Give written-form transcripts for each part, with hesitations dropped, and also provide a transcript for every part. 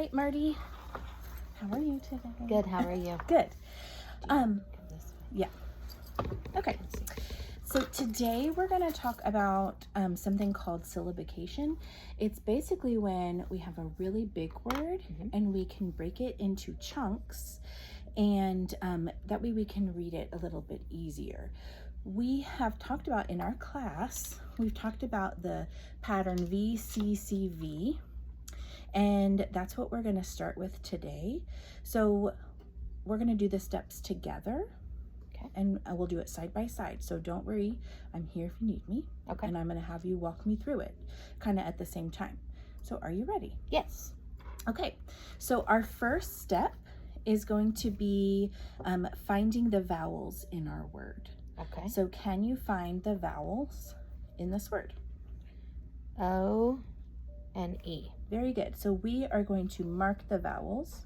right, Marty. How are you today? Good. How are you? Good. Go this way. Yeah. Okay. So today we're going to talk about something called syllabication. It's basically when we have a really big word and we can break it into chunks, and that way we can read it a little bit easier. We have talked about in our class, we've talked about the pattern VCCV, and that's what we're going to start with today. So we're going to do the steps together. Okay. And we'll do it side by side. So don't worry, I'm here if you need me. Okay. And I'm going to have you walk me through it kind of at the same time. So are you ready? Yes. Okay. So our first step is going to be finding the vowels in our word. Okay. So can you find the vowels in this word? O and E. Very good. So we are going to mark the vowels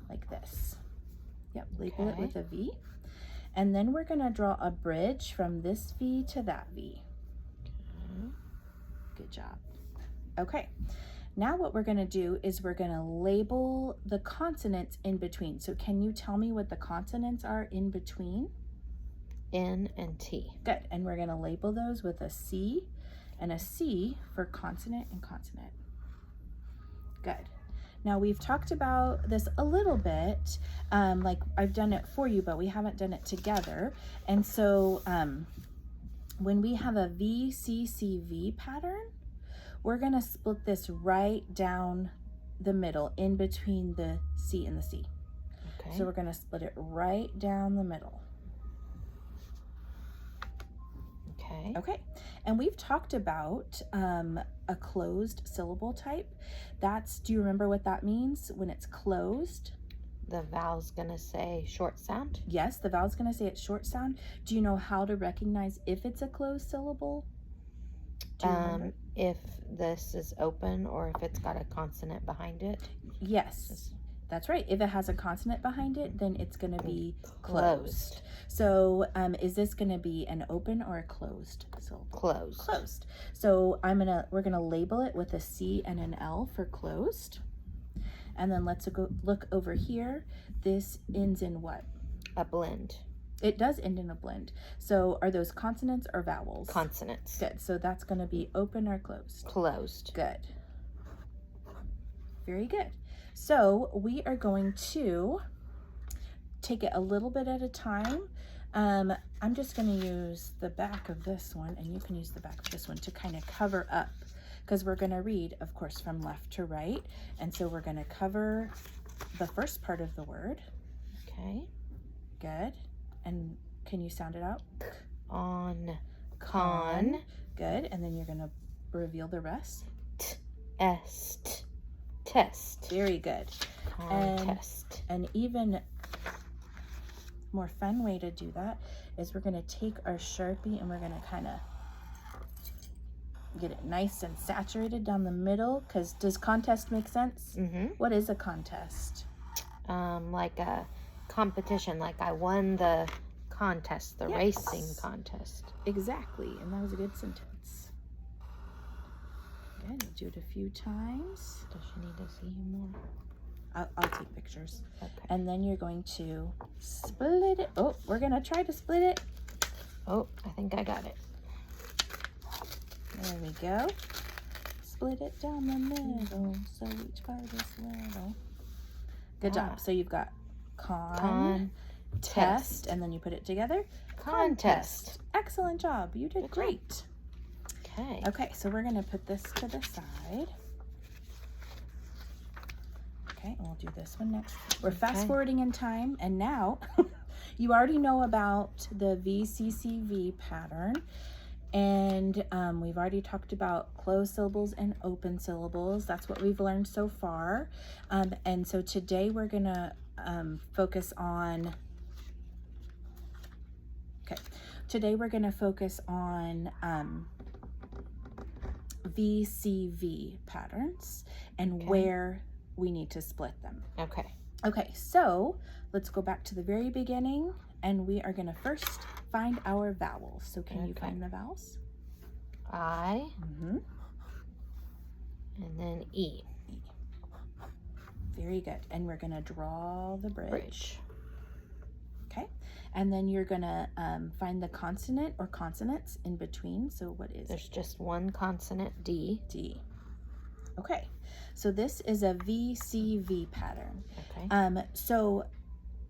like this. Yep, label it with a V. And then we're going to draw a bridge from this V to that V. Good job. Okay. Now what we're going to do is we're going to label the consonants in between. So can you tell me what the consonants are in between? N and T. Good. And we're going to label those with a C and a C for consonant and consonant. Good. Now we've talked about this a little bit, like I've done it for you, but we haven't done it together. And so when we have a VCCV pattern, we're going to split this right down the middle in between the C and the C. Okay. So we're going to split it right down the middle. Okay. Okay. And we've talked about a closed syllable type. Do you remember what that means when it's closed? The vowel's gonna say short sound. Yes, the vowel's gonna say it's short sound. Do you know how to recognize if it's a closed syllable? Do you remember? If this is open or if it's got a consonant behind it. Yes, that's right. If it has a consonant behind it, then it's gonna be closed. Closed. So is this gonna be an open or a closed syllable? Closed. Closed. So we're gonna label it with a C and an L for closed. And then let's look over here. This ends in what? A blend. It does end in a blend. So are those consonants or vowels? Consonants. Good. So that's gonna be open or closed? Closed. Good. Very good. So we are going to take it a little bit at a time. I'm just going to use the back of this one, and you can use the back of this one to kind of cover up, because we're going to read, of course, from left to right. And so we're going to cover the first part of the word. Okay. Good. And can you sound it out? On. Con. Good. And then you're going to reveal the rest. Est. Test. Very good. Contest. And even more fun way to do that is we're going to take our Sharpie and we're going to kind of get it nice and saturated down the middle, because does contest make sense? What is a contest? Like a competition, like I won the contest, the racing contest. Exactly, and that was a good sentence. Good, do it a few times. Does she need to see you more? I'll take pictures. Okay. And then you're going to split it. Oh, we're going to try to split it. Oh, I think I got it. There we go. Split it down the middle, so each part is little. Good job. So you've got test, and then you put it together. Contest. Excellent job. You did great. Okay. Okay, so we're going to put this to the side. Okay, and we'll do this one next. We're fast forwarding in time, and now you already know about the VCCV pattern, and we've already talked about closed syllables and open syllables. That's what we've learned so far. And so today we're gonna focus on, VCV patterns and where we need to split them. Okay, so let's go back to the very beginning, and we are going to first find our vowels. So can you find the vowels? I. And then E. Very good. And we're going to draw the bridge. Bridge. Okay. And then you're going to find the consonant or consonants in between. So what is There's just one consonant, D. D. Okay. So this is a VCV pattern. Okay. So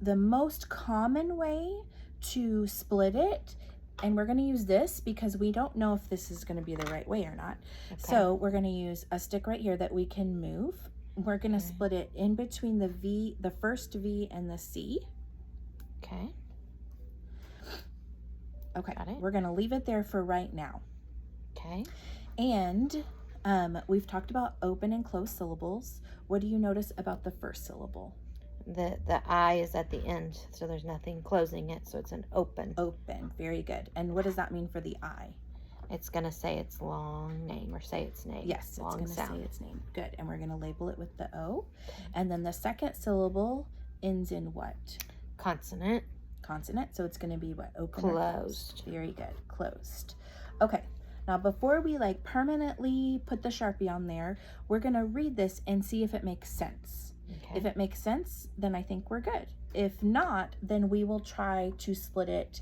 the most common way to split it, and we're going to use this because we don't know if this is going to be the right way or not. Okay. So we're going to use a stick right here that we can move. We're going to Okay. split it in between the V, the first V and the C. Okay. Okay. Got it. We're going to leave it there for right now. Okay. And we've talked about open and closed syllables. What do you notice about the first syllable? The I is at the end, so there's nothing closing it, so it's an open. Open. Very good. And what does that mean for the I? It's going to say its long name or say its name. Yes, long it's going to sound. say its name. Good. And we're going to label it with the O. And then the second syllable ends in what? Consonant. Consonant. So it's going to be what? Open or Closed. Very good. Closed. Okay. Now before we like permanently put the Sharpie on there, we're going to read this and see if it makes sense. Okay. If it makes sense, then I think we're good. If not, then we will try to split it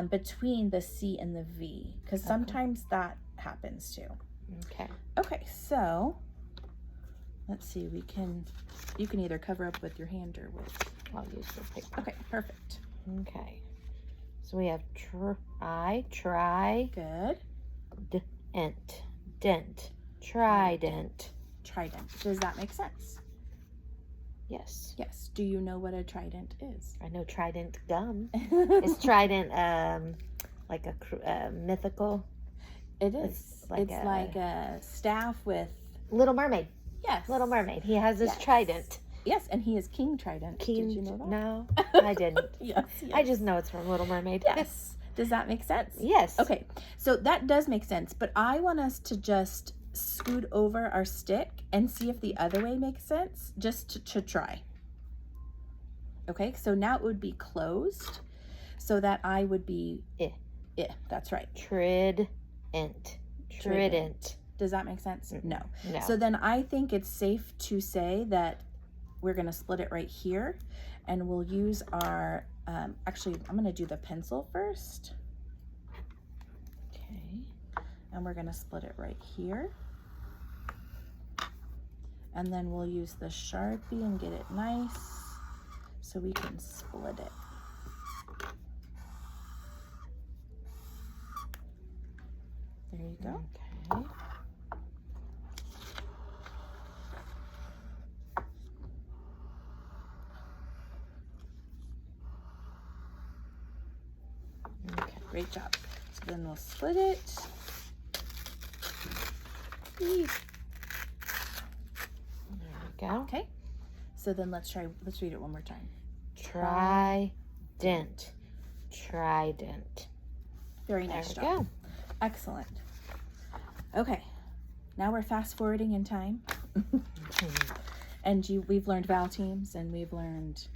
between the C and the V, because sometimes that happens too. Okay. Okay, so let's see. You can either cover up with your hand or with. I'll use the paper. Okay, perfect. Okay. So we have try, Good. dent, trident. Trident. Does that make sense? Yes. Yes. Do you know what a trident is? I know trident gum. Is trident like a mythical? It is. It's like a staff with. Little Mermaid. Yes. Little Mermaid. He has his Yes. trident. Yes, and he is King Trident. Did you know that? No, I didn't. Yes, I just know it's from Little Mermaid. Yes. Does that make sense? Yes. Okay, so that does make sense, but I want us to just scoot over our stick and see if the other way makes sense, just to try. Okay, so now it would be closed, so that I would be that's right. Trident. Does that make sense? No. No. So then I think it's safe to say that we're going to split it right here, and we'll use our, actually, I'm going to do the pencil first. Okay. And we're going to split it right here. And then we'll use the Sharpie and get it nice so we can split it. There you go. Okay. Okay, great job. So then we'll split it. Eee. There we go. Okay. So then let's read it one more time. Trident. Very There nice we job. go. Excellent. Okay. Now we're fast forwarding in time. And we've learned vowel teams, and we've learned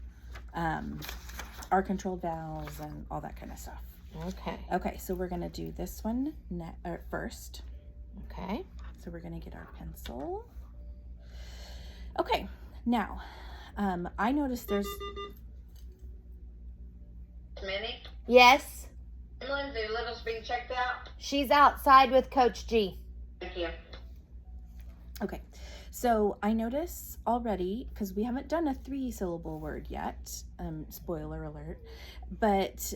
our controlled vowels and all that kind of stuff. Okay. Okay, so we're going to do this one first. Okay. So we're going to get our pencil. Okay, now, I noticed there's... Minnie? Yes. Lindsay, Little's being checked out. She's outside with Coach G. Thank you. Okay, so I notice already, because we haven't done a 3-syllable word yet, spoiler alert, but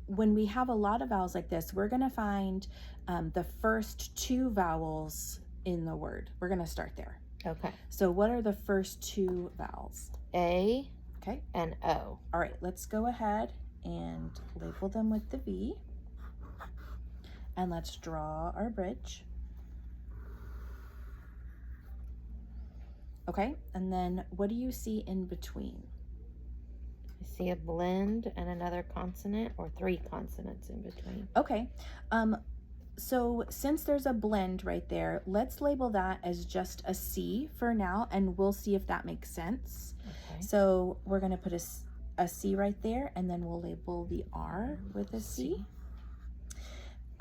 when we have a lot of vowels like this, we're going to find the first 2 vowels in the word. We're going to start there. Okay. So what are the first 2 vowels? A Okay. and O. All right, let's go ahead and label them with the V. And let's draw our bridge. Okay, and then what do you see in between? I see a blend and another consonant, or 3 consonants in between. Okay, so since there's a blend right there, let's label that as just a C for now, and we'll see if that makes sense. Okay. So we're gonna put a C right there, and then we'll label the R with a C.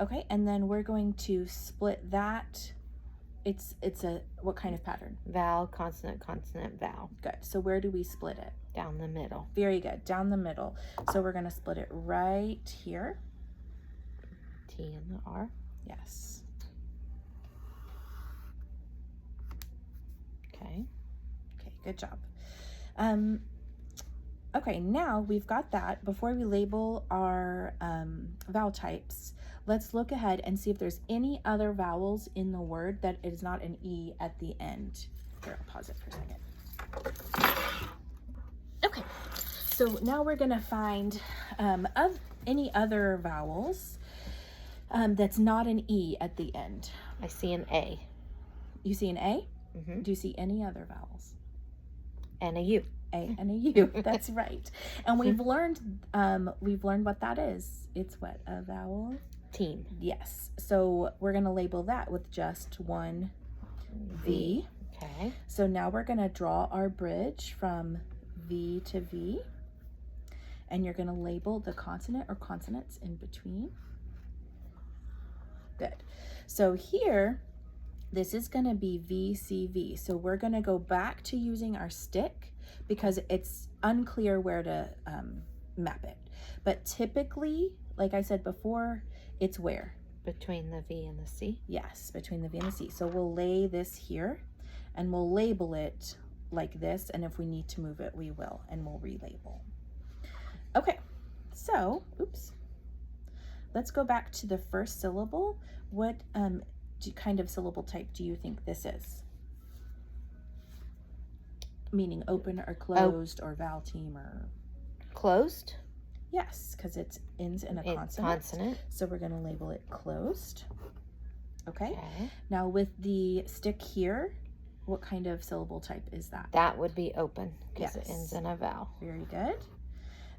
Okay, and then we're going to split that It's what kind of pattern? Vowel, consonant, consonant, vowel. Good. So where do we split it? Down the middle. Very good. Down the middle. So we're going to split it right here. T and the R. Yes. Okay. Okay, good job. Okay, now we've got that. Before we label our vowel types, let's look ahead and see if there's any other vowels in the word that is not an E at the end. Here, I'll pause it for a second. Okay, so now we're gonna find any other vowels that's not an E at the end. I see an A. You see an A? Mm-hmm. Do you see any other vowels? And a U. A and a U. That's right. And we've learned what that is. It's what? A vowel? Team. Yes. So we're going to label that with just one V. Okay. So now we're going to draw our bridge from V to V. And you're going to label the consonant or consonants in between. Good. So here, this is going to be VCV. So we're going to go back to using our stick because it's unclear where to map it. But typically, like I said before, it's where? Between the V and the C? Yes, between the V and the C. So we'll lay this here and we'll label it like this. And if we need to move it, we will, and we'll relabel. Okay, so, oops. Let's go back to the first syllable. What kind of syllable type do you think this is? Meaning open or closed or vowel team or... Closed? Yes, because it ends in a It's consonant. consonant. So we're going to label it closed. Okay. Okay. Now with the stick here, what kind of syllable type is that? That would be open because it Yes. ends in a vowel. Very good.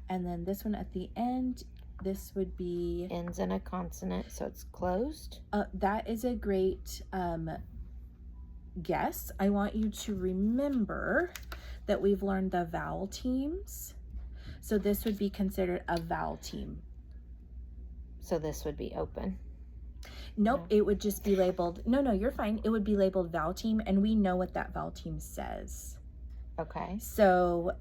And then this one at the end, this would be... Ends in a consonant, so it's closed. that is a great guess. I want you to remember that we've learned the vowel teams. So this would be considered a vowel team. So this would be open. Nope, it would just be labeled, no, you're fine. It would be labeled vowel team, and we know what that vowel team says. Okay. So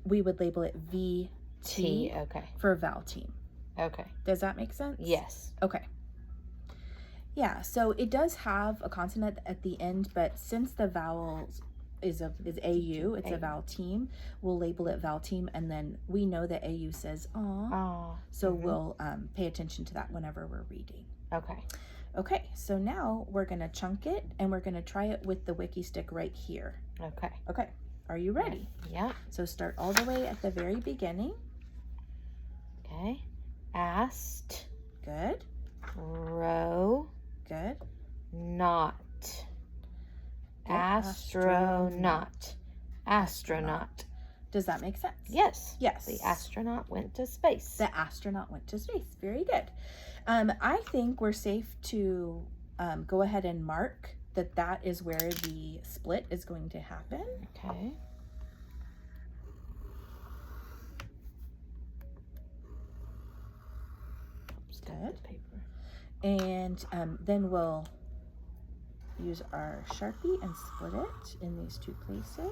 we would label it VT T, okay. for vowel team. Okay. Does that make sense? Yes. Okay. Yeah, so it does have a consonant at the end, but since the vowels is AU, it's a vowel team, we'll label it vowel team, and then we know that AU says aw. Oh. So we'll pay attention to that whenever we're reading. Okay. Okay, so now we're gonna chunk it and we're gonna try it with the wiki stick right here. Okay. Okay, are you ready? Yeah. So start all the way at the very beginning. Okay. Ast. Good, Ro. good. Not. Astronaut. Astronaut. Does that make sense? Yes. Yes. The astronaut went to space. The astronaut went to space. Very good. I think we're safe to go ahead and mark that is where the split is going to happen. Okay. Good. Paper. And then we'll use our Sharpie and split it in these two places.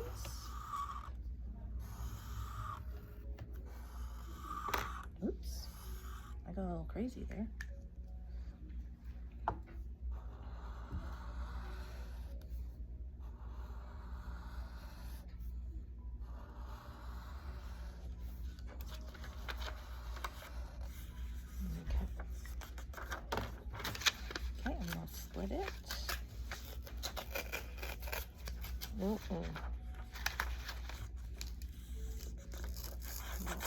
Oops, I got a little crazy there. Okay, and we'll split it. That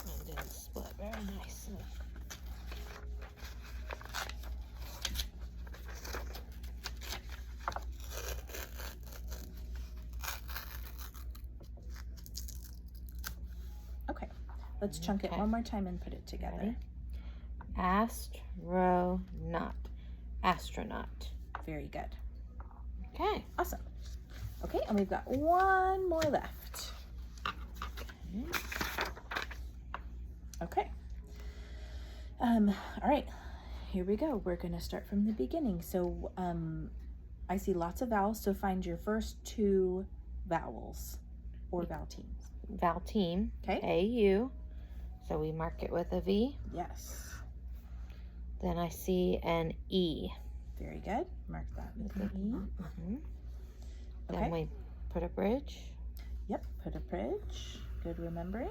one didn't split very nicely. Okay, let's chunk it Okay. one more time and put it together. Ready? Astronaut. Astronaut. Very good. Okay. Awesome. Okay, and we've got one more left. Okay. All right, here we go. We're gonna start from the beginning. So I see lots of vowels, so find your first two vowels or vowel teams. Vowel team. Okay. A-U. So we mark it with a V. Yes. Then I see an E. Very good. Mark that with an E. Mm-hmm. Okay. Then we put a bridge. Yep, put a bridge. Good remembering.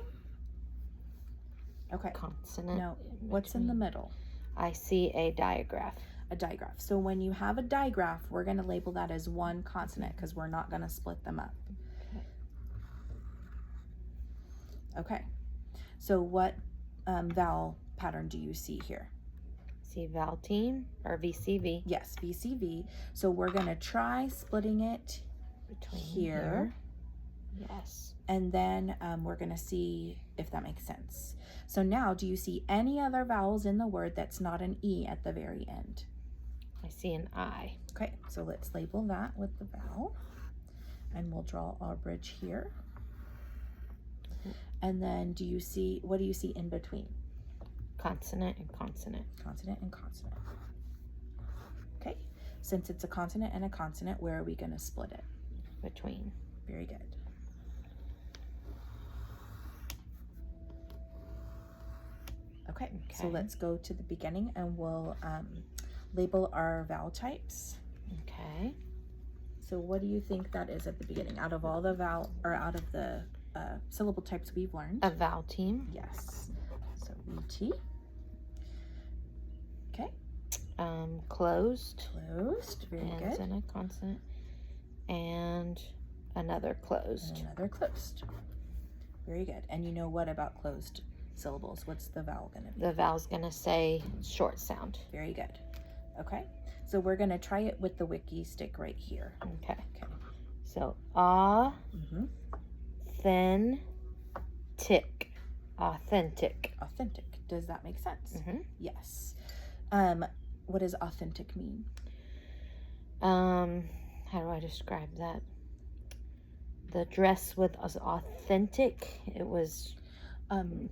Okay. Consonant. Now, what's in the middle? I see a digraph. A digraph. So when you have a digraph, we're going to label that as one consonant because we're not going to split them up. Okay. So what vowel pattern do you see here? See vowel team or VCV. Yes, VCV. So we're going to try splitting it Between here. Yes. And then we're going to see if that makes sense. So now, do you see any other vowels in the word that's not an E at the very end? I see an I. Okay, so let's label that with the vowel. And we'll draw our bridge here. And then what do you see in between? Consonant and consonant. Consonant and consonant. Okay, since it's a consonant and a consonant, where are we going to split it? Between. Very good. Okay, so let's go to the beginning and we'll label our vowel types. Okay. So what do you think that is at the beginning? Out of all the out of the syllable types we've learned? A vowel team. Yes. So VT. Okay. Closed. Closed. Very Ends good. in a consonant. And another closed. And another closed. Very good. And you know what about closed syllables? What's the vowel going to be? The vowel's going to say short sound. Very good. Okay. So we're going to try it with the wiki stick right here. Okay. Okay. So, thin, tick. Authentic. Authentic. Does that make sense? Mm-hmm. Yes. What does authentic mean? How do I describe that? The dress was authentic. It was,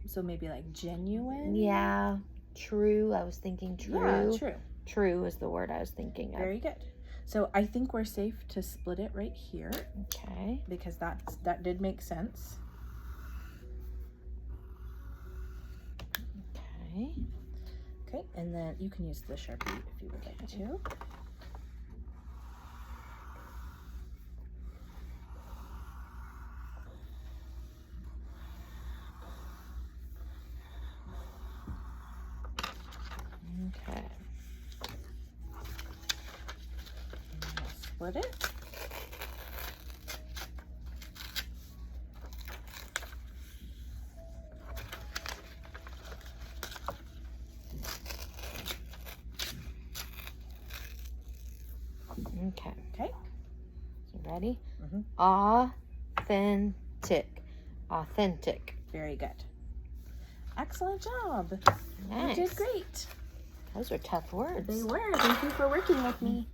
so maybe like genuine? yeah, true. I was thinking true. Yeah, true. True is the word I was thinking of. Very good. So I think we're safe to split it right here Okay. because that did make sense. Okay. Okay, and then you can use the Sharpie if you would like to. Okay. Split it. Okay. Okay. So ready? Mhm. Authentic. Authentic. Very good. Excellent job. Nice. You did great. Those are tough words. They were. Thank you for working with me.